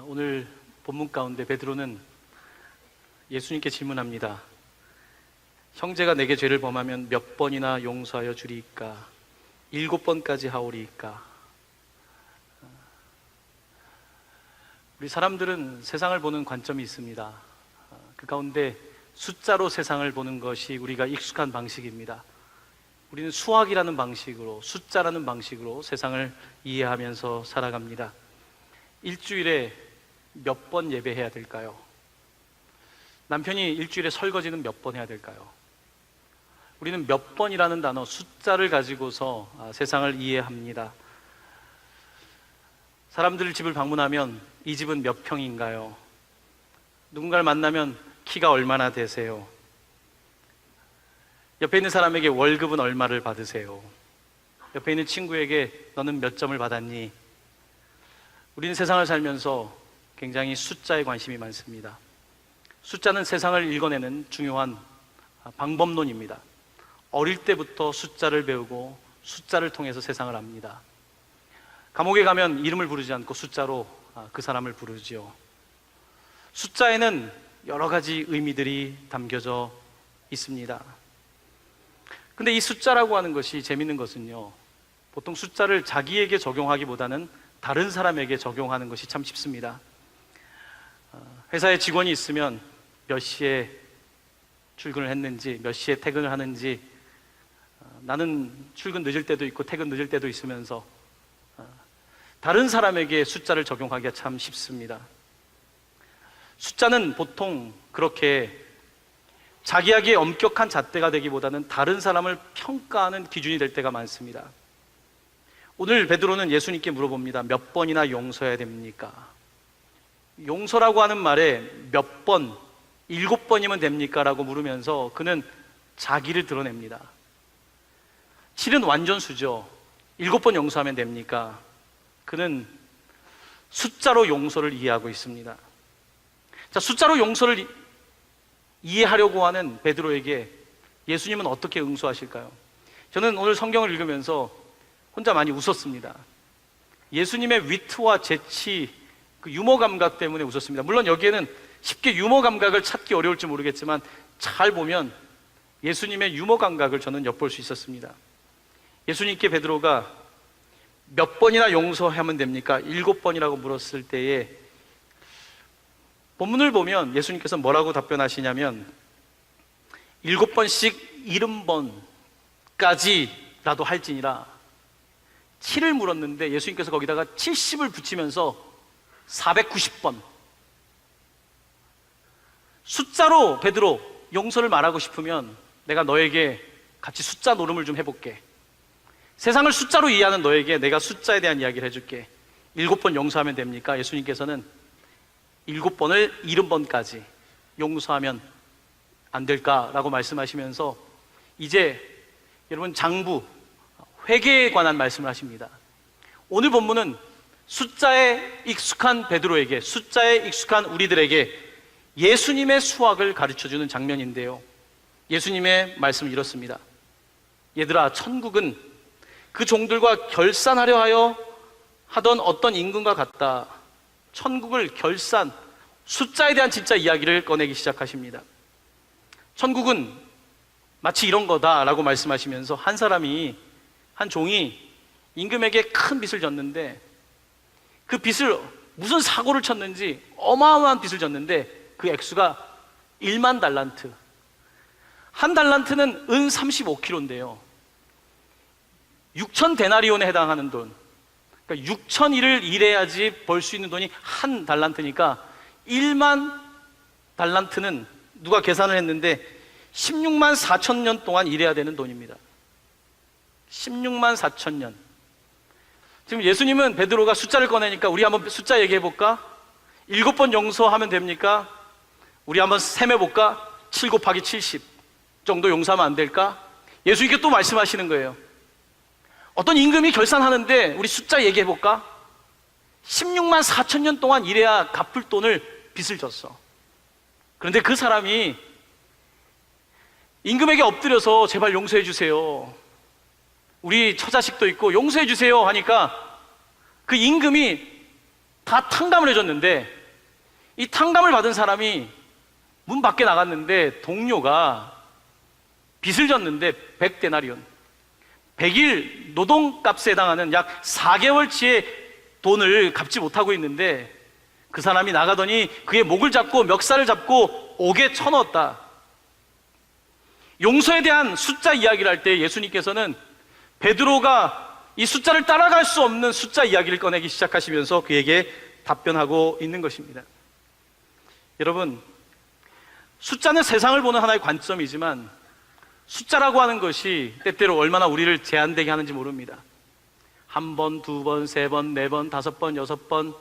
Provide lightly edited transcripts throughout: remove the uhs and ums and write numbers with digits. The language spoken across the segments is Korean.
오늘 본문 가운데 베드로는 예수님께 질문합니다. 형제가 내게 죄를 범하면 몇 번이나 용서하여 주리이까? 7번까지 하오리이까? 우리 사람들은 세상을 보는 관점이 있습니다. 그 가운데 숫자로 세상을 보는 것이 우리가 익숙한 방식입니다. 우리는 수학이라는 방식으로, 숫자라는 방식으로 세상을 이해하면서 살아갑니다. 일주일에 몇 번 예배해야 될까요? 남편이 일주일에 설거지는 몇 번 해야 될까요? 우리는 몇 번이라는 단어, 숫자를 가지고서 세상을 이해합니다. 사람들 집을 방문하면 이 집은 몇 평인가요? 누군가를 만나면 키가 얼마나 되세요? 옆에 있는 사람에게 월급은 얼마를 받으세요? 옆에 있는 친구에게 너는 몇 점을 받았니? 우리는 세상을 살면서 굉장히 숫자에 관심이 많습니다. 숫자는 세상을 읽어내는 중요한 방법론입니다. 어릴 때부터 숫자를 배우고 숫자를 통해서 세상을 압니다. 감옥에 가면 이름을 부르지 않고 숫자로 그 사람을 부르지요. 숫자에는 여러 가지 의미들이 담겨져 있습니다. 근데 이 숫자라고 하는 것이 재밌는 것은요, 보통 숫자를 자기에게 적용하기보다는 다른 사람에게 적용하는 것이 참 쉽습니다. 회사에 직원이 있으면 몇 시에 출근을 했는지, 몇 시에 퇴근을 하는지, 나는 출근 늦을 때도 있고 퇴근 늦을 때도 있으면서 다른 사람에게 숫자를 적용하기가 참 쉽습니다. 숫자는 보통 그렇게 자기에게 엄격한 잣대가 되기보다는 다른 사람을 평가하는 기준이 될 때가 많습니다. 오늘 베드로는 예수님께 물어봅니다. 몇 번이나 용서해야 됩니까? 용서라고 하는 말에 몇 번, 7번이면 됩니까? 라고 물으면서 그는 자기를 드러냅니다. 7은 완전수죠. 7번 용서하면 됩니까? 그는 숫자로 용서를 이해하고 있습니다. 자, 숫자로 용서를 이해하려고 하는 베드로에게 예수님은 어떻게 응수하실까요? 저는 오늘 성경을 읽으면서 혼자 많이 웃었습니다. 예수님의 위트와 재치, 그 유머 감각 때문에 웃었습니다. 물론 여기에는 쉽게 유머 감각을 찾기 어려울지 모르겠지만 잘 보면 예수님의 유머 감각을 저는 엿볼 수 있었습니다. 예수님께 베드로가 몇 번이나 용서하면 됩니까? 7번이라고 물었을 때에 본문을 보면 예수님께서 뭐라고 답변하시냐면 7번씩 70번까지라도 할지니라. 7을 물었는데 예수님께서 거기다가 70을 붙이면서 490번. 숫자로 베드로 용서를 말하고 싶으면 내가 너에게 같이 숫자 노름을 좀 해볼게. 세상을 숫자로 이해하는 너에게 내가 숫자에 대한 이야기를 해줄게. 7번 용서하면 됩니까? 예수님께서는 7번을 70번까지 용서하면 안 될까라고 말씀하시면서 이제 여러분 장부, 회개에 관한 말씀을 하십니다. 오늘 본문은 숫자에 익숙한 베드로에게, 숫자에 익숙한 우리들에게 예수님의 수학을 가르쳐주는 장면인데요, 예수님의 말씀은 이렇습니다. 얘들아, 천국은 그 종들과 결산하려 하여 하던 어떤 임금과 같다. 천국을 결산, 숫자에 대한 진짜 이야기를 꺼내기 시작하십니다. 천국은 마치 이런 거다라고 말씀하시면서 한 사람이, 한 종이 임금에게 큰 빚을 졌는데 그 빚을 무슨 사고를 쳤는지 어마어마한 빚을 졌는데 그 액수가 1만 달란트. 한 달란트는 은 35kg인데요 6천 데나리온에 해당하는 돈, 그러니까 6,000일을 일해야지 벌 수 있는 돈이 한 달란트니까 1만 달란트는 누가 계산을 했는데 16만 4천 년 동안 일해야 되는 돈입니다. 16만 4천 년. 지금 예수님은 베드로가 숫자를 꺼내니까 우리 한번 숫자 얘기해 볼까? 7번 용서하면 됩니까? 우리 한번 셈해 볼까? 7 곱하기 70 정도 용서하면 안 될까? 예수님께 또 말씀하시는 거예요. 어떤 임금이 결산하는데 우리 숫자 얘기해 볼까? 16만 4천 년 동안 일해야 갚을 돈을 빚을 졌어. 그런데 그 사람이 임금에게 엎드려서 제발 용서해 주세요, 우리 처자식도 있고 용서해 주세요 하니까 그 임금이 다 탕감을 해줬는데 이 탕감을 받은 사람이 문 밖에 나갔는데 동료가 빚을 졌는데 100데나리온, 100일 노동값에 해당하는 약 4개월치의 돈을 갚지 못하고 있는데 그 사람이 나가더니 그의 목을 잡고 멱살을 잡고 옥에 쳐넣었다. 용서에 대한 숫자 이야기를 할 때 예수님께서는 베드로가 이 숫자를 따라갈 수 없는 숫자 이야기를 꺼내기 시작하시면서 그에게 답변하고 있는 것입니다. 여러분, 숫자는 세상을 보는 하나의 관점이지만 숫자라고 하는 것이 때때로 얼마나 우리를 제한되게 하는지 모릅니다. 한 번, 두 번, 세 번, 네 번, 다섯 번, 여섯 번,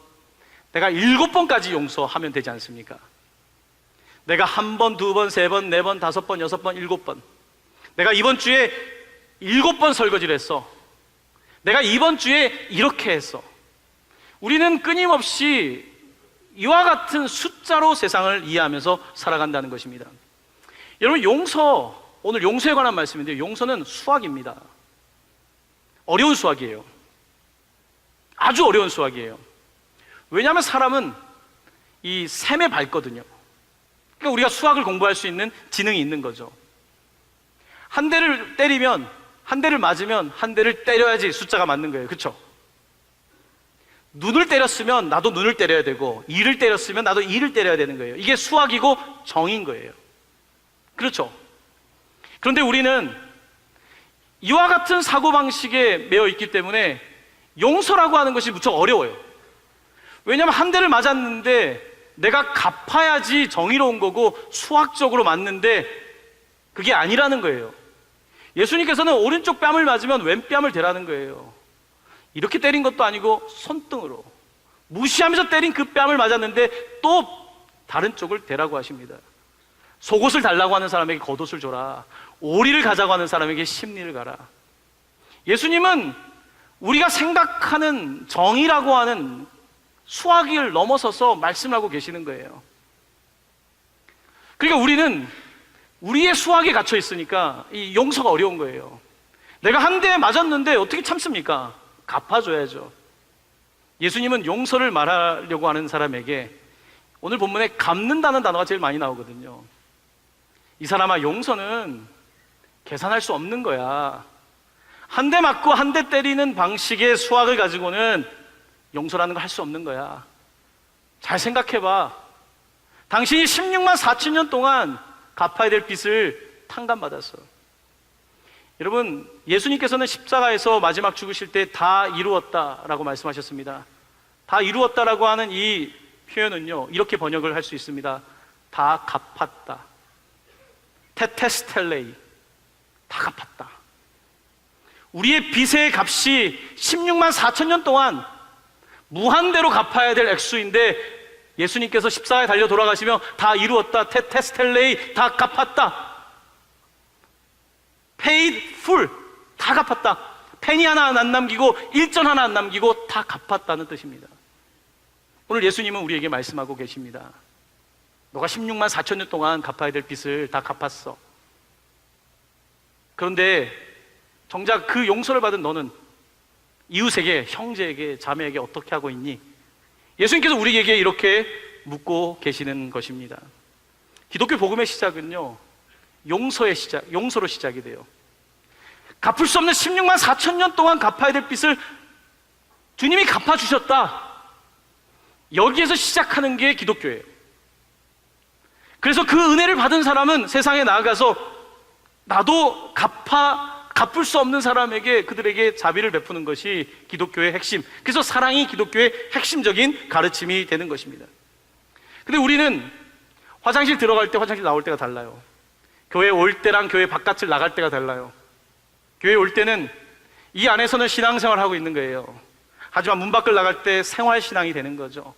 내가 7번까지 용서하면 되지 않습니까? 내가 한 번, 두 번, 세 번, 네 번, 다섯 번, 여섯 번, 7번, 내가 이번 주에 7번 설거지를 했어. 내가 이번 주에 이렇게 했어. 우리는 끊임없이 이와 같은 숫자로 세상을 이해하면서 살아간다는 것입니다. 여러분, 오늘 용서에 관한 말씀인데요, 용서는 수학입니다. 어려운 수학이에요. 아주 어려운 수학이에요. 왜냐하면 사람은 이 셈에 밝거든요. 그러니까 우리가 수학을 공부할 수 있는 지능이 있는 거죠. 한 대를 때리면, 한 대를 맞으면 한 대를 때려야지 숫자가 맞는 거예요. 그렇죠? 눈을 때렸으면 나도 눈을 때려야 되고, 이를 때렸으면 나도 이를 때려야 되는 거예요. 이게 수학이고 정인 거예요. 그렇죠? 그런데 우리는 이와 같은 사고방식에 매여 있기 때문에 용서라고 하는 것이 무척 어려워요. 왜냐하면 한 대를 맞았는데 내가 갚아야지 정의로운 거고 수학적으로 맞는데 그게 아니라는 거예요. 예수님께서는 오른쪽 뺨을 맞으면 왼뺨을 대라는 거예요. 이렇게 때린 것도 아니고 손등으로 무시하면서 때린 그 뺨을 맞았는데 또 다른 쪽을 대라고 하십니다. 속옷을 달라고 하는 사람에게 겉옷을 줘라. 오리를 가자고 하는 사람에게 십리를 가라. 예수님은 우리가 생각하는 정의라고 하는 수학을 넘어서서 말씀하고 계시는 거예요. 그러니까 우리는 우리의 수학에 갇혀 있으니까 이 용서가 어려운 거예요. 내가 한 대 맞았는데 어떻게 참습니까? 갚아줘야죠. 예수님은 용서를 말하려고 하는 사람에게 오늘 본문에 갚는다는 단어가 제일 많이 나오거든요. 이 사람아, 용서는 계산할 수 없는 거야. 한 대 맞고 한 대 때리는 방식의 수학을 가지고는 용서라는 걸 할 수 없는 거야. 잘 생각해봐. 당신이 16만 4천 년 동안 갚아야 될 빚을 탕감받았어. 여러분, 예수님께서는 십자가에서 마지막 죽으실 때 다 이루었다라고 말씀하셨습니다. 다 이루었다라고 하는 이 표현은요, 이렇게 번역을 할 수 있습니다. 다 갚았다. 테테스텔레이, 다 갚았다. 우리의 빚의 값이 16만 4천 년 동안 무한대로 갚아야 될 액수인데 예수님께서 십자가에 달려 돌아가시며 다 이루었다, 테테스텔레이, 다 갚았다, paid full, 다 갚았다, 페니 하나 안 남기고 일전 하나 안 남기고 다 갚았다는 뜻입니다. 오늘 예수님은 우리에게 말씀하고 계십니다. 너가 16만 4천 년 동안 갚아야 될 빚을 다 갚았어. 그런데 정작 그 용서를 받은 너는 이웃에게, 형제에게, 자매에게 어떻게 하고 있니? 예수님께서 우리에게 이렇게 묻고 계시는 것입니다. 기독교 복음의 시작은요, 용서로 시작이 돼요. 갚을 수 없는 16만 4천 년 동안 갚아야 될 빚을 주님이 갚아주셨다. 여기에서 시작하는 게 기독교예요. 그래서 그 은혜를 받은 사람은 세상에 나아가서 나도 갚을 수 없는 사람에게 그들에게 자비를 베푸는 것이 기독교의 핵심. 그래서 사랑이 기독교의 핵심적인 가르침이 되는 것입니다. 근데 우리는 화장실 들어갈 때 화장실 나올 때가 달라요. 교회 올 때랑 교회 바깥을 나갈 때가 달라요. 교회 올 때는 이 안에서는 신앙생활을 하고 있는 거예요. 하지만 문 밖을 나갈 때 생활신앙이 되는 거죠.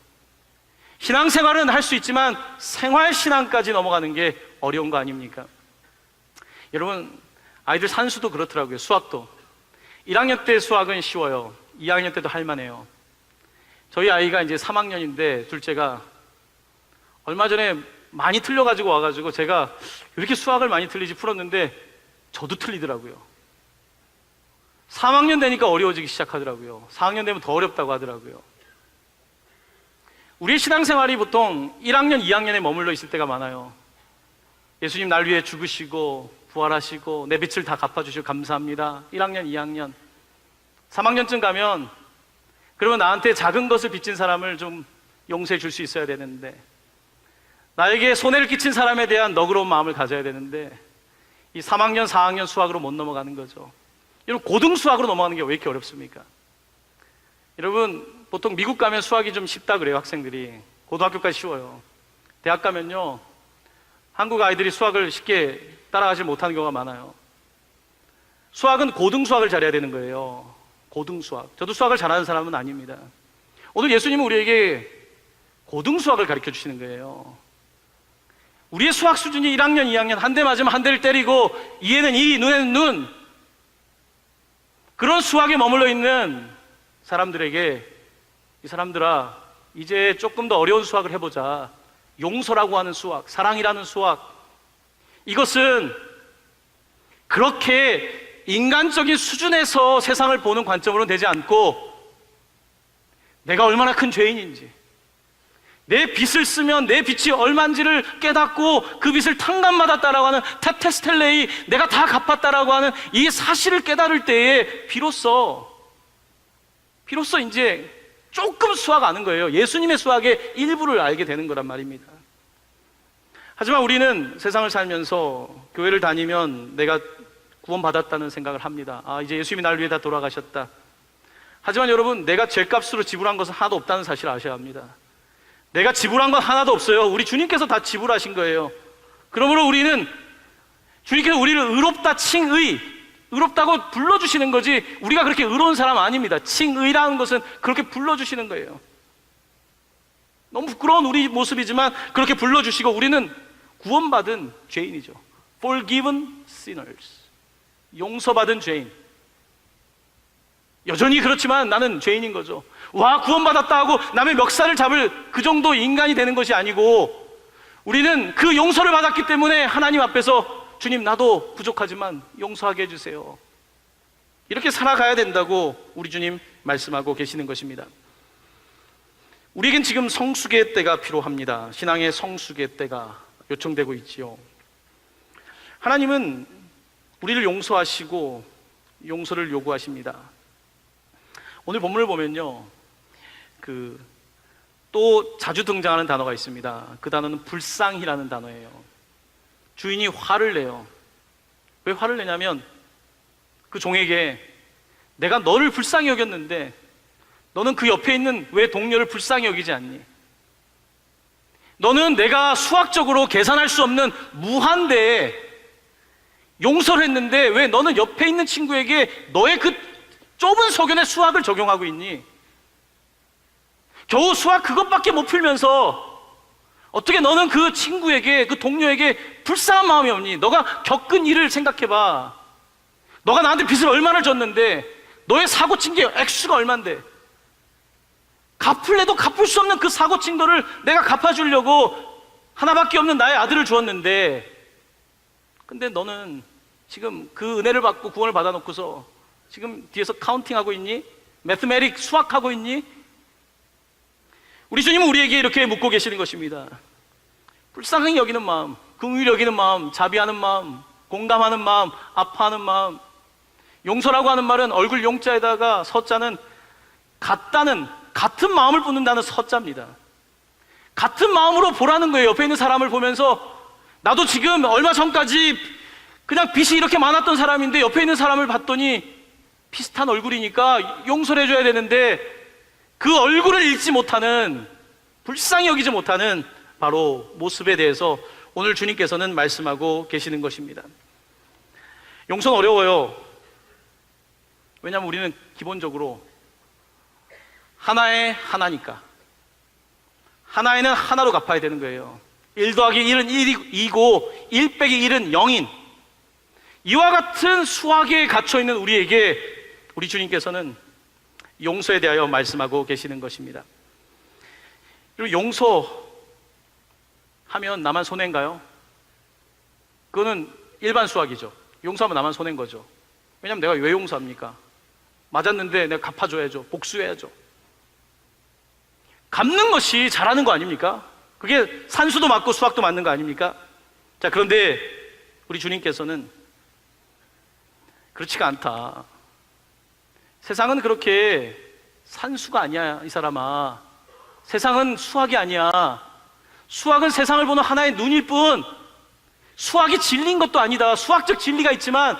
신앙생활은 할 수 있지만 생활신앙까지 넘어가는 게 어려운 거 아닙니까? 여러분, 아이들 산수도 그렇더라고요. 수학도 1학년 때 수학은 쉬워요. 2학년 때도 할만해요. 저희 아이가 이제 3학년인데 둘째가 얼마 전에 많이 틀려가지고 와가지고 제가 왜 이렇게 수학을 많이 틀리지 풀었는데 저도 틀리더라고요. 3학년 되니까 어려워지기 시작하더라고요. 4학년 되면 더 어렵다고 하더라고요. 우리의 신앙생활이 보통 1학년, 2학년에 머물러 있을 때가 많아요. 예수님 날 위해 죽으시고 부활하시고 내 빚을 다 갚아주시고 감사합니다. 1학년, 2학년. 3학년쯤 가면 그러면 나한테 작은 것을 빚진 사람을 좀 용서해 줄 수 있어야 되는데, 나에게 손해를 끼친 사람에 대한 너그러운 마음을 가져야 되는데, 이 3학년, 4학년 수학으로 못 넘어가는 거죠. 여러분, 고등 수학으로 넘어가는 게 왜 이렇게 어렵습니까? 여러분, 보통 미국 가면 수학이 좀 쉽다 그래요, 학생들이. 고등학교까지 쉬워요. 대학 가면요, 한국 아이들이 수학을 쉽게 따라가지 못하는 경우가 많아요. 수학은 고등 수학을 잘해야 되는 거예요. 고등 수학. 저도 수학을 잘하는 사람은 아닙니다. 오늘 예수님은 우리에게 고등 수학을 가르쳐 주시는 거예요. 우리의 수학 수준이 1학년, 2학년, 한 대 맞으면 한 대를 때리고 이에는 이, 눈에는 눈, 그런 수학에 머물러 있는 사람들에게, 이 사람들아, 이제 조금 더 어려운 수학을 해보자. 용서라고 하는 수학, 사랑이라는 수학, 이것은 그렇게 인간적인 수준에서 세상을 보는 관점으로는 되지 않고, 내가 얼마나 큰 죄인인지, 내 빚을 쓰면 내 빚이 얼마인지를 깨닫고 그 빚을 탕감받았다라고 하는 테테스텔레이, 내가 다 갚았다라고 하는 이 사실을 깨달을 때에 비로소 이제 조금 수학 아는 거예요. 예수님의 수학의 일부를 알게 되는 거란 말입니다. 하지만 우리는 세상을 살면서 교회를 다니면 내가 구원받았다는 생각을 합니다. 아, 이제 예수님이 날 위해 다 돌아가셨다. 하지만 여러분, 내가 죄값으로 지불한 것은 하나도 없다는 사실을 아셔야 합니다. 내가 지불한 건 하나도 없어요. 우리 주님께서 다 지불하신 거예요. 그러므로 우리는, 주님께서 우리를 의롭다, 칭의, 의롭다고 불러주시는 거지, 우리가 그렇게 의로운 사람 아닙니다. 칭의라는 것은 그렇게 불러주시는 거예요. 너무 부끄러운 우리 모습이지만 그렇게 불러주시고, 우리는 구원받은 죄인이죠. Forgiven sinners, 용서받은 죄인. 여전히 그렇지만 나는 죄인인 거죠. 와, 구원받았다 하고 남의 멱살을 잡을 그 정도 인간이 되는 것이 아니고, 우리는 그 용서를 받았기 때문에 하나님 앞에서, 주님, 나도 부족하지만 용서하게 해주세요, 이렇게 살아가야 된다고 우리 주님 말씀하고 계시는 것입니다. 우리에겐 지금 성숙의 때가 필요합니다. 신앙의 성숙의 때가 요청되고 있지요. 하나님은 우리를 용서하시고 용서를 요구하십니다. 오늘 본문을 보면요, 또 자주 등장하는 단어가 있습니다. 그 단어는 불쌍히라는 단어예요. 주인이 화를 내요. 왜 화를 내냐면, 그 종에게 내가 너를 불쌍히 여겼는데 너는 그 옆에 있는 왜 동료를 불쌍히 여기지 않니? 너는 내가 수학적으로 계산할 수 없는 무한대에 용서를 했는데 왜 너는 옆에 있는 친구에게 너의 그 좁은 소견의 수학을 적용하고 있니? 겨우 수학 그것밖에 못 풀면서 어떻게 너는 그 친구에게, 그 동료에게 불쌍한 마음이 없니? 너가 겪은 일을 생각해봐. 너가 나한테 빚을 얼마나 졌는데, 너의 사고 친 게 액수가 얼만데, 갚을래도 갚을 수 없는 그 사고 친 거를 내가 갚아주려고 하나밖에 없는 나의 아들을 주었는데, 근데 너는 지금 그 은혜를 받고 구원을 받아놓고서 지금 뒤에서 카운팅하고 있니? 매스메릭 수학하고 있니? 우리 주님은 우리에게 이렇게 묻고 계시는 것입니다. 불쌍히 여기는 마음, 긍휼히 여기는 마음, 자비하는 마음, 공감하는 마음, 아파하는 마음. 용서라고 하는 말은 얼굴 용자에다가 서자는 같은 마음을 붓는다는 서자입니다. 같은 마음으로 보라는 거예요. 옆에 있는 사람을 보면서, 나도 지금 얼마 전까지 그냥 빚이 이렇게 많았던 사람인데 옆에 있는 사람을 봤더니 비슷한 얼굴이니까 용서를 해줘야 되는데, 그 얼굴을 읽지 못하는, 불쌍히 여기지 못하는 바로 모습에 대해서 오늘 주님께서는 말씀하고 계시는 것입니다. 용서는 어려워요. 왜냐하면 우리는 기본적으로 하나의 하나니까. 하나에는 하나로 갚아야 되는 거예요. 1 더하기 1은 1이고 1 빼기 1은 0인, 이와 같은 수학에 갇혀있는 우리에게 우리 주님께서는 용서에 대하여 말씀하고 계시는 것입니다. 그리고 용서하면 나만 손해인가요? 그거는 일반 수학이죠. 용서하면 나만 손해인 거죠. 왜냐하면 내가 왜 용서합니까? 맞았는데 내가 갚아줘야죠. 복수해야죠. 갚는 것이 잘하는 거 아닙니까? 그게 산수도 맞고 수학도 맞는 거 아닙니까? 자, 그런데 우리 주님께서는 그렇지가 않다. 세상은 그렇게 산수가 아니야, 이 사람아. 세상은 수학이 아니야. 수학은 세상을 보는 하나의 눈일 뿐, 수학이 진리인 것도 아니다. 수학적 진리가 있지만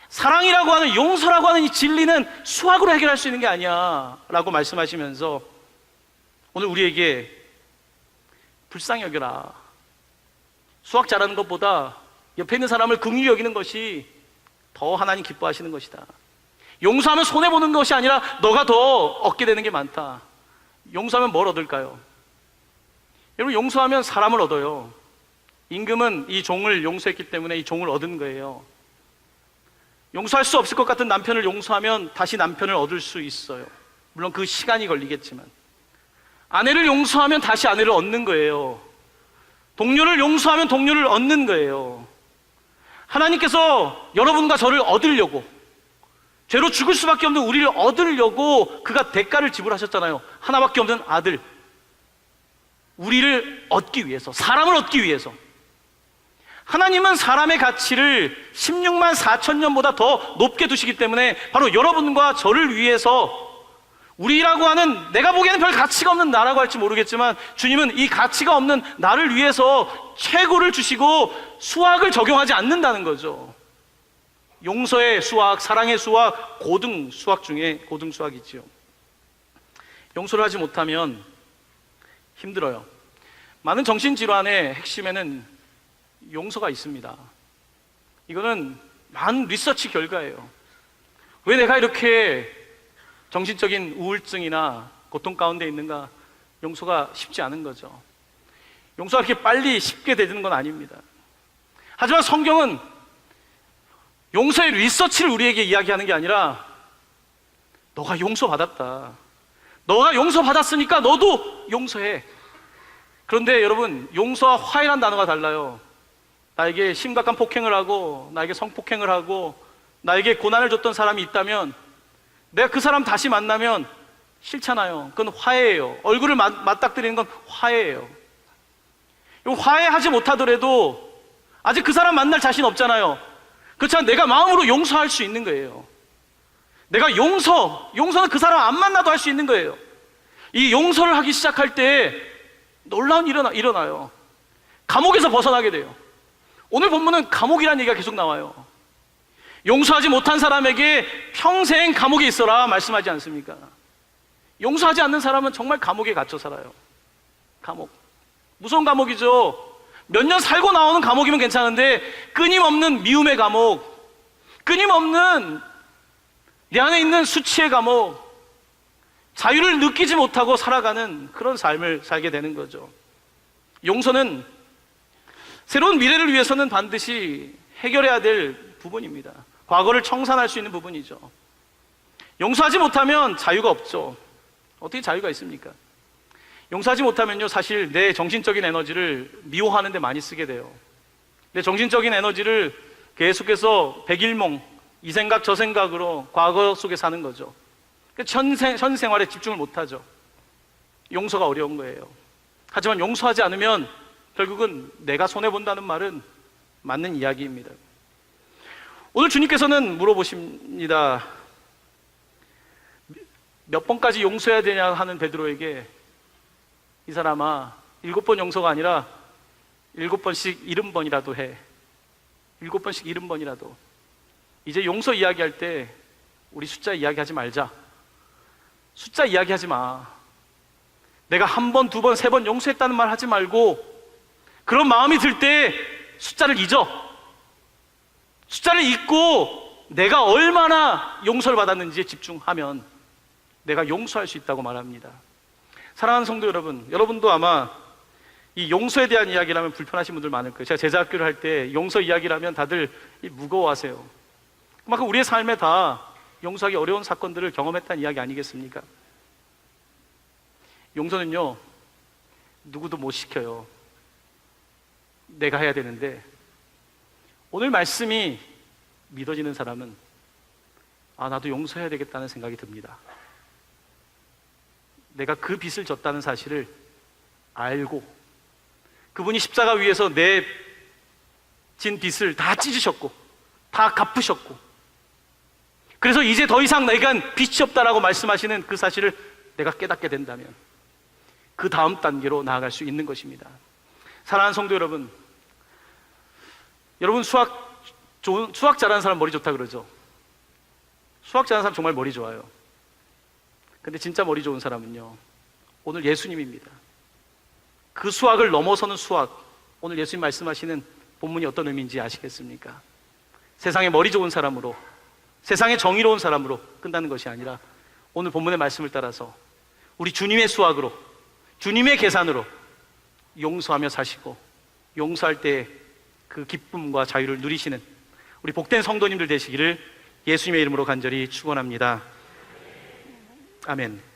사랑이라고 하는, 용서라고 하는 이 진리는 수학으로 해결할 수 있는 게 아니야 라고 말씀하시면서 오늘 우리에게 불쌍히 여겨라. 수학 잘하는 것보다 옆에 있는 사람을 긍휼히 여기는 것이 더 하나님 기뻐하시는 것이다. 용서하면 손해보는 것이 아니라 너가 더 얻게 되는 게 많다. 용서하면 뭘 얻을까요? 여러분, 용서하면 사람을 얻어요. 임금은 이 종을 용서했기 때문에 이 종을 얻은 거예요. 용서할 수 없을 것 같은 남편을 용서하면 다시 남편을 얻을 수 있어요. 물론 그 시간이 걸리겠지만. 아내를 용서하면 다시 아내를 얻는 거예요. 동료를 용서하면 동료를 얻는 거예요. 하나님께서 여러분과 저를 얻으려고, 죄로 죽을 수밖에 없는 우리를 얻으려고 그가 대가를 지불하셨잖아요. 하나밖에 없는 아들, 우리를 얻기 위해서, 사람을 얻기 위해서. 하나님은 사람의 가치를 16만 4천 년보다 더 높게 두시기 때문에 바로 여러분과 저를 위해서, 우리라고 하는 내가 보기에는 별 가치가 없는 나라고 할지 모르겠지만 주님은 이 가치가 없는 나를 위해서 최고를 주시고 수학을 적용하지 않는다는 거죠. 용서의 수학, 사랑의 수학, 고등 수학 중에 고등 수학이지요. 용서를 하지 못하면 힘들어요. 많은 정신질환의 핵심에는 용서가 있습니다. 이거는 많은 리서치 결과예요. 왜 내가 이렇게 정신적인 우울증이나 고통 가운데 있는가? 용서가 쉽지 않은 거죠. 용서가 그렇게 빨리 쉽게 되는 건 아닙니다. 하지만 성경은 용서의 리서치를 우리에게 이야기하는 게 아니라 너가 용서받았다, 너가 용서받았으니까 너도 용서해. 그런데 여러분, 용서와 화해란 단어가 달라요. 나에게 심각한 폭행을 하고 나에게 성폭행을 하고 나에게 고난을 줬던 사람이 있다면 내가 그 사람 다시 만나면 싫잖아요. 그건 화해예요. 얼굴을 맞닥뜨리는 건 화해예요. 화해하지 못하더라도 아직 그 사람 만날 자신 없잖아요. 그렇지만 내가 마음으로 용서할 수 있는 거예요. 내가 용서는 그 사람 안 만나도 할 수 있는 거예요. 이 용서를 하기 시작할 때 놀라운 일이 일어나요. 감옥에서 벗어나게 돼요. 오늘 본문은 감옥이라는 얘기가 계속 나와요. 용서하지 못한 사람에게 평생 감옥에 있어라 말씀하지 않습니까? 용서하지 않는 사람은 정말 감옥에 갇혀 살아요. 감옥, 무서운 감옥이죠. 몇 년 살고 나오는 감옥이면 괜찮은데 끊임없는 미움의 감옥, 끊임없는 내 안에 있는 수치의 감옥, 자유를 느끼지 못하고 살아가는 그런 삶을 살게 되는 거죠. 용서는 새로운 미래를 위해서는 반드시 해결해야 될 부분입니다. 과거를 청산할 수 있는 부분이죠. 용서하지 못하면 자유가 없죠. 어떻게 자유가 있습니까? 용서하지 못하면요, 사실 내 정신적인 에너지를 미워하는 데 많이 쓰게 돼요. 내 정신적인 에너지를 계속해서 백일몽, 이 생각 저 생각으로 과거 속에 사는 거죠. 현 생활에 집중을 못하죠. 용서가 어려운 거예요. 하지만 용서하지 않으면 결국은 내가 손해본다는 말은 맞는 이야기입니다. 오늘 주님께서는 물어보십니다. 몇 번까지 용서해야 되냐 하는 베드로에게, 이 사람아 7번 용서가 아니라 7번씩 70번이라도 해. 7번씩 70번이라도. 이제 용서 이야기할 때 우리 숫자 이야기하지 말자. 숫자 이야기하지 마. 내가 1번, 2번, 3번 용서했다는 말 하지 말고 그런 마음이 들 때 숫자를 잊어. 숫자를 잊고 내가 얼마나 용서를 받았는지에 집중하면 내가 용서할 수 있다고 말합니다. 사랑하는 성도 여러분, 여러분도 아마 이 용서에 대한 이야기를 하면 불편하신 분들 많을 거예요. 제가 제자학교를 할 때 용서 이야기를 하면 다들 무거워하세요. 그만큼 우리의 삶에 다 용서하기 어려운 사건들을 경험했다는 이야기 아니겠습니까? 용서는요, 누구도 못 시켜요. 내가 해야 되는데, 오늘 말씀이 믿어지는 사람은 나도 용서해야 되겠다는 생각이 듭니다. 내가 그 빚을 졌다는 사실을 알고, 그분이 십자가 위에서 내 진 빚을 다 찢으셨고 다 갚으셨고, 그래서 이제 더 이상 내가 빚이 없다라고 말씀하시는 그 사실을 내가 깨닫게 된다면 그 다음 단계로 나아갈 수 있는 것입니다. 사랑하는 성도 여러분, 여러분 수학 잘하는 사람 머리 좋다 그러죠. 수학 잘하는 사람 정말 머리 좋아요. 근데 진짜 머리 좋은 사람은요, 오늘 예수님입니다. 그 수학을 넘어서는 수학, 오늘 예수님 말씀하시는 본문이 어떤 의미인지 아시겠습니까? 세상에 머리 좋은 사람으로, 세상에 정의로운 사람으로 끝나는 것이 아니라 오늘 본문의 말씀을 따라서 우리 주님의 수학으로, 주님의 계산으로 용서하며 사시고 용서할 때 그 기쁨과 자유를 누리시는 우리 복된 성도님들 되시기를 예수님의 이름으로 간절히 축원합니다. 아멘.